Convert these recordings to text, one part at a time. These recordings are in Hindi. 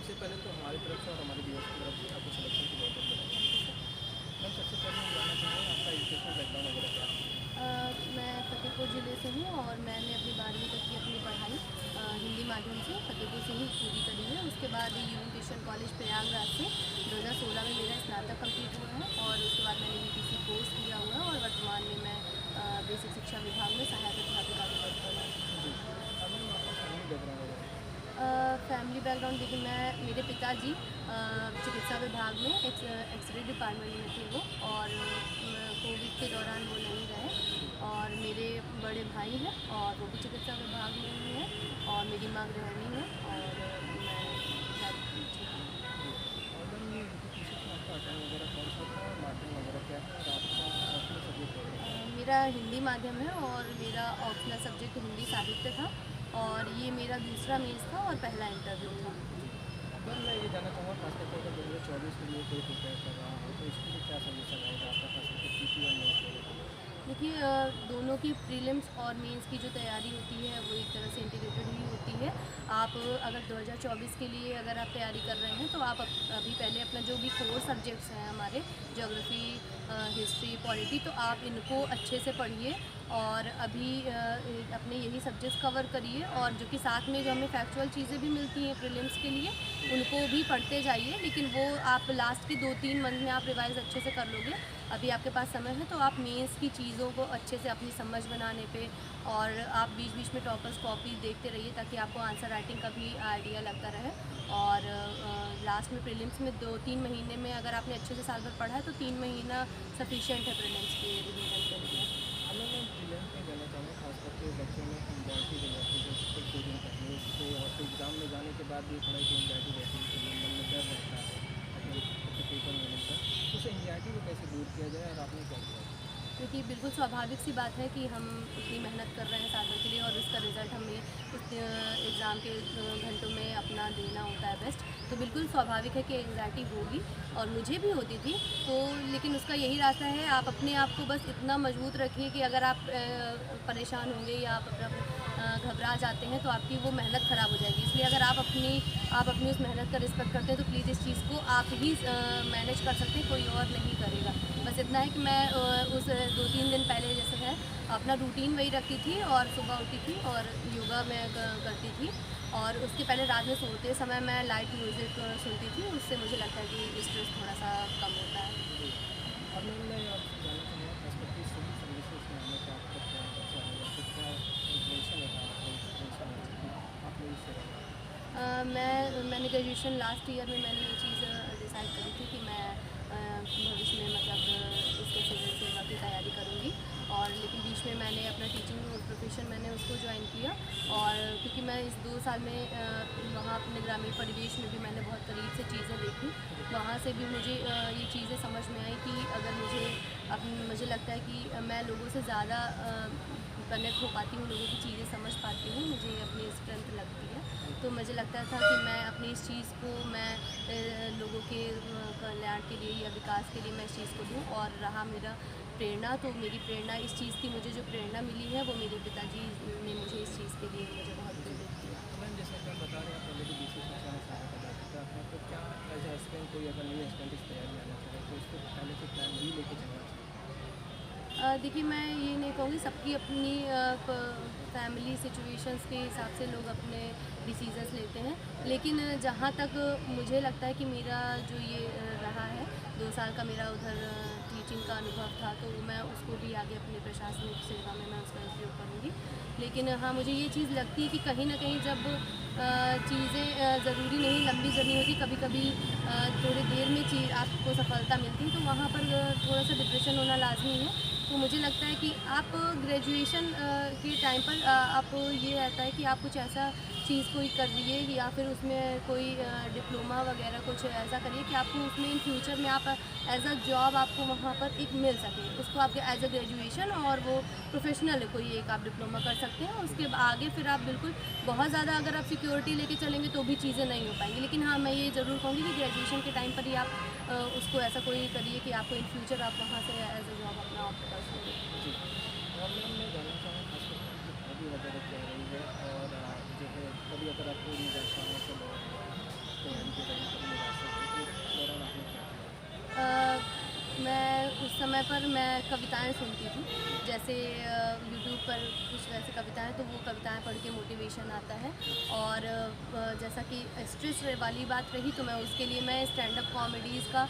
सबसे पहले तो हमारी तरफ से और हमारे व्यूअर्स की तरफ से आपको सिलेक्शन की बहुत बहुत बधाई। मैम सबसे पहले हम जानना चाहेंगे आपका एजुकेशनल बैकग्राउंड वगैरह क्या है? मैं फ़तेहपुर ज़िले से हूँ और मैंने अपनी 12वीं तक की अपनी पढ़ाई हिंदी माध्यम से फ़तेहपुर से ही पूरी करी है। उसके बाद यूनियन क्रिश्चियन कॉलेज प्रयागराज से 2016 में मेरा स्नातक कंप्लीट हुआ है और उसके बाद मैंने यूपीसी कोर्स किया हुआ है और वर्तमान में मैं बेसिक शिक्षा विभाग में सहायक अध्यापिका के पद पर हूँ। जी। मैम आपका फैमिली बैकग्राउंड वगैरह? फैमिली बैकग्राउंड देखिए, मेरे पिताजी चिकित्सा विभाग में एक्सरे डिपार्टमेंट में थे वो, और कोविड के दौरान वो नहीं रहे। और मेरे बड़े भाई हैं और वो भी चिकित्सा विभाग में ही हैं, और मेरी माँ गृहिणी है और मैं घर की हूँ। जी। और मैम ये एजुकेशन में आपका अटेंड वगैरह कौन सा था, माध्यम वगैरह क्या है और आपका ऑप्शनल सब्जेक्ट वगैरह क्या है? मेरा हिंदी माध्यम है और मेरा ऑप्शनल सब्जेक्ट हिंदी साहित्य था, और ये मेरा दूसरा मेंस था और पहला इंटरव्यू था। जी। मैम मैं ये जानना चाहूँगा खास करके अगर 2024 के लिए कोई प्रिपेयर कर रहा हो तो इसके लिए क्या सजेशन रहेगा आपका, खास करके पीपी और मेंस वगैरह के लिए? देखिए, दोनों की प्रीलिम्स और मेंस की जो तैयारी होती है वो एक तरह से इंटीग्रेटेड ही होती है। आप अगर 2024 के लिए अगर आप तैयारी कर रहे हैं तो आप अभी पहले अपना जो भी कोर सब्जेक्ट्स हैं हमारे, ज्योग्राफी, हिस्ट्री, पॉलिटी, तो आप इनको अच्छे से पढ़िए और अभी अपने यही सब्जेक्ट्स कवर करिए, और जो कि साथ में जो हमें फैक्चुअल चीज़ें भी मिलती हैं प्रीलिम्स के लिए, उनको भी पढ़ते जाइए। लेकिन वो आप लास्ट के 2-3 मंथ में आप रिवाइज़ अच्छे से कर लोगे। अभी आपके पास समय है तो आप मेंस की चीज़ों को अच्छे से अपनी समझ बनाने पे, और आप बीच बीच में टॉपर्स कॉपी देखते रहिए ताकि आपको आंसर राइटिंग का भी आइडिया लगता रहे। और लास्ट में प्रीलिम्स में 2-3 महीने में अगर आपने अच्छे से साल भर पढ़ा है तो 3 महीना सफिशिएंट है प्रीलिम्स के रिवीजन के लिए। हमें मैं प्रीलिम्स में जानना चाहूँगा खास करके बच्चों में एंग्जाइटी हो जाती है जो कुछ 2 दिन पहले उससे, और फिर एग्ज़ाम में जाने के बाद भी थोड़ा सी एंग्जाइटी रहती है कि मन में डर रहता है अपने पेपर में लेकर। उस एंग्जाइटी को कैसे दूर किया जाए और आपने क्या किया? क्योंकि बिल्कुल स्वाभाविक सी बात है कि हम इतनी मेहनत कर रहे हैं साल भर के लिए और उसका रिज़ल्ट हमें उस एग्ज़ाम के घंटों में अपना देना होता है बेस्ट। तो बिल्कुल स्वाभाविक है कि एंग्जाइटी होगी, और मुझे भी होती थी। तो लेकिन उसका यही रास्ता है, आप अपने आप को बस इतना मजबूत रखिए कि अगर आप परेशान होंगे या आप घबरा जाते हैं तो आपकी वो मेहनत ख़राब हो जाएगी। इसलिए अगर आप अपनी उस मेहनत का रिस्पेक्ट करते हैं तो प्लीज़ इस चीज़ को आप ही मैनेज कर सकते हैं, कोई और नहीं करेगा। बस इतना है कि मैं उस 2-3 दिन पहले जैसे है अपना रूटीन वही रखती थी, और सुबह उठती थी और योगा मैं करती थी, और उसके पहले रात में सोते समय मैं लाइट म्यूज़िक सुनती थी। उससे मुझे लगता है कि स्ट्रेस थोड़ा सा कम होता है। जी। अब मैं आपसे जानना चाहूँगा खास करके सिविल सर्विसेज में आने का आपका क्या बचा है या फिर क्या इंटेंशन रहा आपका, इंस्पिरेशन रहा कि आपने इससे रहा? मैंने ग्रेजुएशन लास्ट ईयर में मैंने ये चीज़ डिसाइड करी थी कि मैं भविष्य में मतलब इसके सिविल सेवा की तैयारी करूँगी। और लेकिन बीच में मैंने अपना टीचिंग प्रोफेशन मैंने उसको ज्वाइन किया, और क्योंकि मैं इस 2 साल में वहाँ अपने ग्रामीण परिवेश में भी मैंने बहुत करीब से चीज़ें देखी। वहाँ से भी मुझे ये चीज़ें समझ में आई कि अगर मुझे लगता है कि मैं लोगों से ज़्यादा कनेक्ट हो पाती हूँ, लोगों की चीज़ें समझ पाती हूँ, मुझे अपनी स्ट्रेंथ लगती है। तो मुझे लगता था कि मैं अपनी इस चीज़ को मैं लोगों के कल्याण के लिए या विकास के लिए मैं इस चीज़ को दूँ। और रहा मेरा प्रेरणा, तो मेरी प्रेरणा इस चीज़ की, मुझे जो प्रेरणा मिली है वो मेरे पिताजी ने मुझे इस चीज़ के लिए मुझे बहुत जी। प्रेरित किया। तो मैम जैसे कि आप बता रहे हैं पहले भी बीसी शिक्षा में सहायक अध्यापिका हैं, तो क्या एज ए एस्पिरेंट कोई अगर न्यू एस्पिरेंट इस तैयारी में आना चाहे तो इसको पहले से प्लान बी लेके चलना चाहिए? देखिए, मैं ये नहीं कहूँगी, सबकी अपनी फैमिली सिचुएशंस के हिसाब से लोग अपने डिसीजंस लेते हैं। लेकिन जहाँ तक मुझे लगता है कि मेरा जो ये रहा है 2 साल का मेरा उधर टीचिंग का अनुभव था, तो मैं उसको भी आगे अपनी प्रशासनिक सेवा में मैं उसका उपयोग करूँगी। लेकिन हाँ, मुझे ये चीज़ लगती है कि कहीं न कहीं जब चीज़ें ज़रूरी नहीं लंबी जर्नी होती, कभी-कभी थोड़ी देर में आपको सफलता मिलती है, तो वहाँ पर थोड़ा-सा डिप्रेशन होना लाज़मी है। तो मुझे लगता है कि आप ग्रेजुएशन के टाइम पर आप ये रहता है कि आप कुछ ऐसा चीज़ कोई करिए, या फिर उसमें कोई डिप्लोमा वगैरह कुछ ऐसा करिए कि आपको उसमें इन फ्यूचर में आप एज अ जॉब आपको वहाँ पर एक मिल सके। उसको आप एज अ ग्रेजुएशन, और वो प्रोफेशनल कोई एक आप डिप्लोमा कर सकते हैं। उसके आगे फिर आप बिल्कुल बहुत ज़्यादा अगर आप सिक्योरिटी लेके चलेंगे तो भी चीज़ें नहीं हो पाएंगी। लेकिन हाँ, मैं ये ज़रूर कहूँगी कि ग्रेजुएशन के टाइम पर ही आप उसको ऐसा कोई करिए कि आपको इन फ्यूचर आप वहाँ से एज अ जॉब अपना ऑप्ट कर सकें। जी। और मैम मैं जानना चाहूँगा खास करके आपकी हॉबी वगैरह क्या रही है और जो है कभी अगर आपको निराशा हो तो तैयारी समय पर मैं कविताएं सुनती थी, जैसे यूट्यूब पर कुछ वैसे कविताएं, तो वो कविताएं पढ़ के मोटिवेशन आता है। और जैसा कि स्ट्रेस वाली बात रही, तो मैं उसके लिए मैं स्टैंड अप कॉमेडीज़ का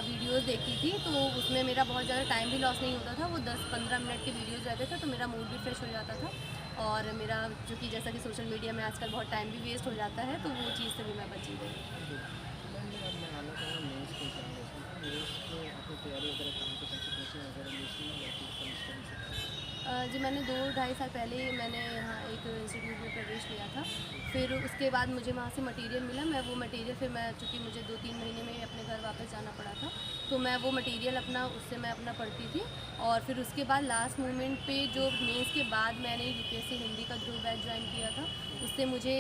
वीडियोज़ देखती थी, तो उसमें मेरा बहुत ज़्यादा टाइम भी लॉस नहीं होता था। वो 10-15 मिनट के वीडियोज़ रहते थे, तो मेरा मूड भी फ्रेश हो जाता था। और मेरा चूँकि जैसा कि सोशल मीडिया में आजकल बहुत टाइम भी वेस्ट हो जाता है, तो वो चीज़ से भी मैं बची रही। जी। मैम मैं आना चाहूँगा मेंस के एग्जामिनेशन का। मेंस में आपने तैयारी वगैरह कहाँ से कैसे कोचिंग वगैरह ली थी या फिर सेल्फ स्टडी से करा? जी, मैंने 2 ढाई साल पहले मैंने यहाँ एक इंस्टीट्यूट में प्रवेश लिया था। फिर उसके बाद मुझे वहाँ से मटेरियल मिला, मैं वो मटेरियल फिर मैं चूँकि मुझे 2-3 महीने में अपने घर वापस जाना पड़ा था, तो मैं वो मटेरियल अपना उससे मैं अपना पढ़ती थी। और फिर उसके बाद लास्ट मोमेंट पे जो मेंस के बाद मैंने यूपीएससी हिंदी का ध्रुव बैच ज्वाइन किया था, उससे मुझे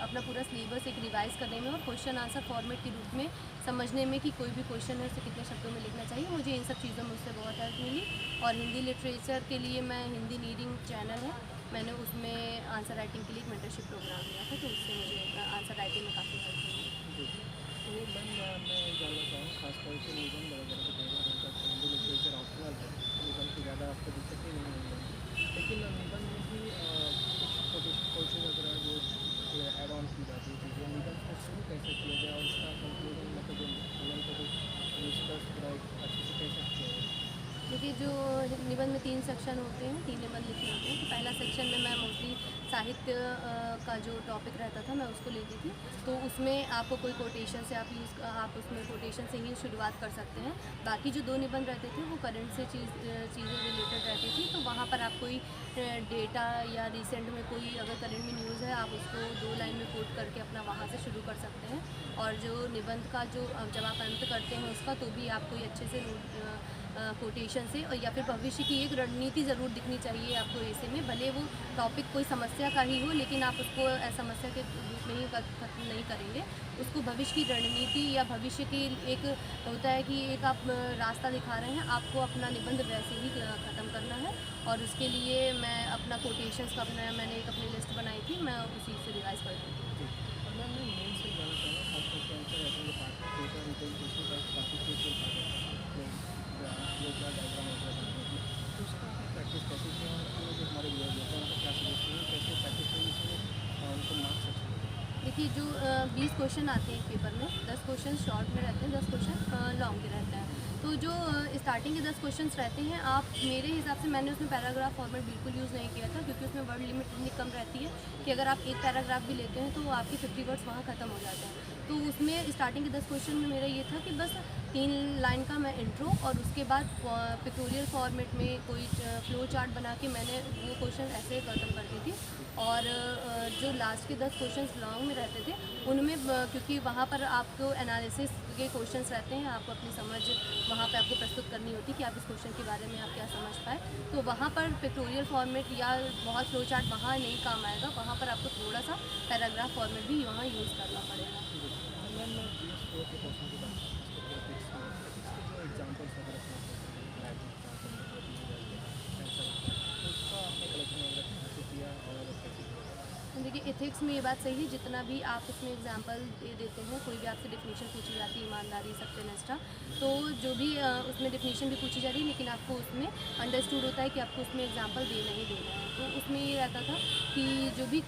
अपना पूरा सिलेबस एक रिवाइज़ करने में और क्वेश्चन आंसर फॉर्मेट के रूप में समझने में कि कोई भी क्वेश्चन है उसे कितने शब्दों में लिखना चाहिए, मुझे इन सब चीज़ों में उससे बहुत हेल्प मिली। और हिंदी लिटरेचर के लिए मैं हिंदी रीडिंग चैनल है, मैंने उसमें आंसर राइटिंग के लिए एक मेंटरशिप प्रोग्राम लिया था, तो उससे मुझे आंसर राइटिंग में काफ़ी हेल्प मिली। जी। तो मैम मैं जानना चाहूँगा खासतौर से निबंध वगैरह की तैयारी अगर करते हैं, हिंदी लिटरेचर ऑप्शनल है, निबंध की ज़्यादा आपको दिक्कत ही नहीं होगी। लेकिन निबंध में भी कुछ कोचिंग वगैरह जो ऐड ऑन की जाती है चीज़ें, निबंध को शुरू कैसे किया जाए और उसका कंक्लूजन मतलब जो निबंध का जो निष्कर्ष पूरा एक अच्छे से कैसे किया जाए? देखिए, जो निबंध में 3 सेक्शन होते हैं, 3 निबंध लिखे होते हैं। तो पहला सेक्शन में मैं मोस्टली साहित्य का जो टॉपिक रहता था मैं उसको लेती थी। तो उसमें आपको कोई कोटेशन से आप उसमें कोटेशन से ही शुरुआत कर सकते हैं। बाकी जो 2 निबंध रहते थे वो करंट से चीज़ें रिलेटेड रहती थी, तो वहाँ पर आप कोई डेटा या रिसेंट में कोई अगर करंट में न्यूज़ है, आप उसको 2 लाइन में कोट करके अपना वहाँ से शुरू कर सकते हैं। और जो निबंध का जो जब आप अंत करते हैं उसका, तो भी आप कोई अच्छे से कोटेशन से और या फिर भविष्य की एक रणनीति ज़रूर दिखनी चाहिए आपको ऐसे में, भले वो टॉपिक कोई समस्या का ही हो, लेकिन आप उसको समस्या के रूप में ही खत्म नहीं करेंगे, उसको भविष्य की रणनीति या भविष्य की एक होता है कि एक आप रास्ता दिखा रहे हैं, आपको अपना निबंध वैसे ही ख़त्म करना है। और उसके लिए मैं अपना कोटेशंस का मैंने एक अपनी लिस्ट बनाई थी, मैं उसी से रिवाइज़ करती थी। जी। अब मैं मेन से जानना चाहूँगा खासतौर से आंसर राइटिंग के पार्ट पेपर रिप्रेजेंटेशन का काफ़ी क्रूशियल पार्ट होता है। जो क्या डायग्राम वगैरह बनाने की, तो उसका आपने प्रैक्टिस कैसे किया और अपने जो हमारे व्यूअर्स होते हैं उनको क्या सजेस्ट करेंगे कैसे प्रैक्टिस करें जिसमें उनको मार्क्स अच्छे मिलें? देखिए, जो 20 क्वेश्चन आते हैं पेपर में, 10 क्वेश्चन शॉर्ट में रहते हैं, 10 क्वेश्चन लॉन्ग के रहते हैं। तो जो स्टार्टिंग के 10 क्वेश्चंस रहते हैं, आप मेरे हिसाब से मैंने उसमें पैराग्राफ फॉर्मेट बिल्कुल यूज़ नहीं किया था, क्योंकि उसमें वर्ड लिमिट इतनी कम रहती है कि अगर आप एक पैराग्राफ भी लेते हैं तो वो आपके 50 वर्ड्स वहाँ ख़त्म हो जाते हैं। तो उसमें स्टार्टिंग के 10 क्वेश्चन में मेरा ये था कि बस 3 लाइन का मैं इंट्रो और उसके बाद पिक्टोरियल फॉर्मेट में कोई फ्लो चार्ट बना के मैंने वो क्वेश्चन ऐसे ख़त्म करती थी। और जो लास्ट के 10 क्वेश्चंस लॉन्ग में रहते थे उनमें क्योंकि वहाँ पर आपको एनालिसिस के क्वेश्चंस रहते हैं, आपको अपनी समझ वहाँ पे आपको प्रस्तुत करनी होती है कि आप इस क्वेश्चन के बारे में आप क्या समझ पाए। तो वहाँ पर पिक्टोरियल फॉर्मेट या बहुत फ्लो चार्ट वहाँ नहीं काम आएगा, वहाँ पर आपको थोड़ा सा पैराग्राफ फॉर्मेट भी वहाँ यूज़ करना पड़ेगा। मैम मैं PS4 के क्वेश्चन की बात करूँ एथिक्स में, एथिक्स के जो एग्जाम्पल्स वगैरह अपने एग्जाम्पल ऐसा होता है, तो उसका आपने कलेक्शन वगैरह कहाँ से किया और कैसे किया? देखिए, एथिक्स में ये बात सही है, जितना भी आप उसमें एग्जांपल दे देते हैं, कोई भी आपसे डेफिनेशन पूछी जाती है, ईमानदारी, सत्यनिष्ठा, तो जो भी उसमें डेफिनेशन भी पूछी जा रही है, लेकिन आपको उसमें अंडरस्टूड होता है कि आपको उसमें एग्जांपल देना ही देना है। तो उसमें ये रहता था कि जो भी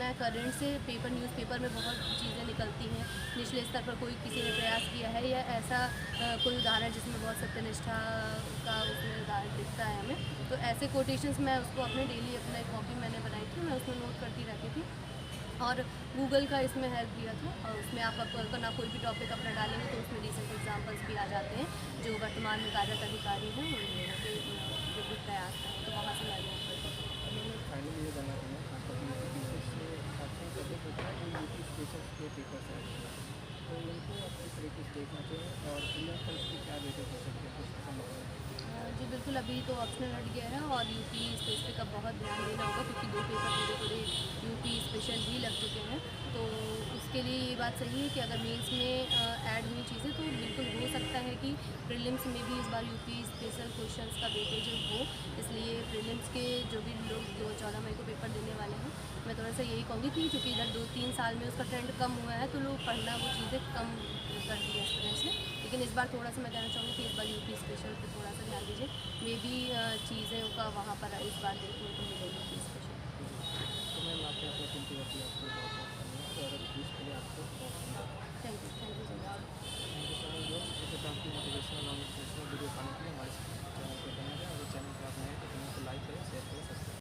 मैं करंट से न्यूज़पेपर में बहुत चीज़ें निकलती हैं, निचले स्तर पर कोई किसी ने प्रयास किया है या ऐसा कोई उदाहरण जिसमें बहुत सत्यनिष्ठा का उसमें उदाहरण दिखता है हमें, तो ऐसे कोटेशंस मैं उसको अपने डेली अपना एक कॉपी मैंने बनाई थी, मैं उसमें नोट करती रहती थी। और गूगल का इसमें हेल्प लिया था, और उसमें आप अपना कोई भी टॉपिक अपना डालेंगे तो उसमें रिसेंट एग्जांपल्स भी आ जाते हैं जो वर्तमान में कार्यरत अधिकारी हैं उन लोगों के जो भी प्रयास हैं, तो वहाँ से मैं नोट करती हूँ। मैंने फाइनली ये जानना चाहूँगा खासतौर से यूपी पीसीएस से आपको सब्जेक्ट होता है जो यूपी स्पेशल के पेपर से आते हैं, तो उनको आप किस तरीके से देखना चाहिए और इंडियन पुलिस की क्या रेटेड हो सकती है कुछ संभव है? जी बिल्कुल, अभी तो ऑप्शनल हट गया है और यूपी स्पेशल का बहुत ध्यान देना होगा, क्योंकि 2 पेपर पूरे पूरे यूपी स्पेशल भी लग चुके हैं। तो उसके लिए ये बात सही है कि अगर मेंस में ऐड हुई चीज़ें तो बिल्कुल हो सकता है कि प्रीलिम्स में भी इस बार यूपी स्पेशल क्वेश्चंस का वेटेज हो, इसलिए प्रीलिम्स के जो भी लोग जो 14 मई को पेपर देने वाले हैं, मैं थोड़ा सा यही कहूँगी कि चूँकि इधर 2-3 साल में उसका ट्रेंड कम हुआ है, तो लोग पढ़ना वो चीज़ें कम कर दी है स्टूडेंट्स ने, लेकिन इस बार थोड़ा सा मैं कहना चाहूँगी कि इस बार यूपी स्पेशल पे थोड़ा सा ध्यान दीजिए, मे बी चीज़ें का वहाँ पर इस बार देखने को मिलेगी यूपी स्पेशल। तो मैम आप क्या अपॉर्चुनिटी होती है आपको?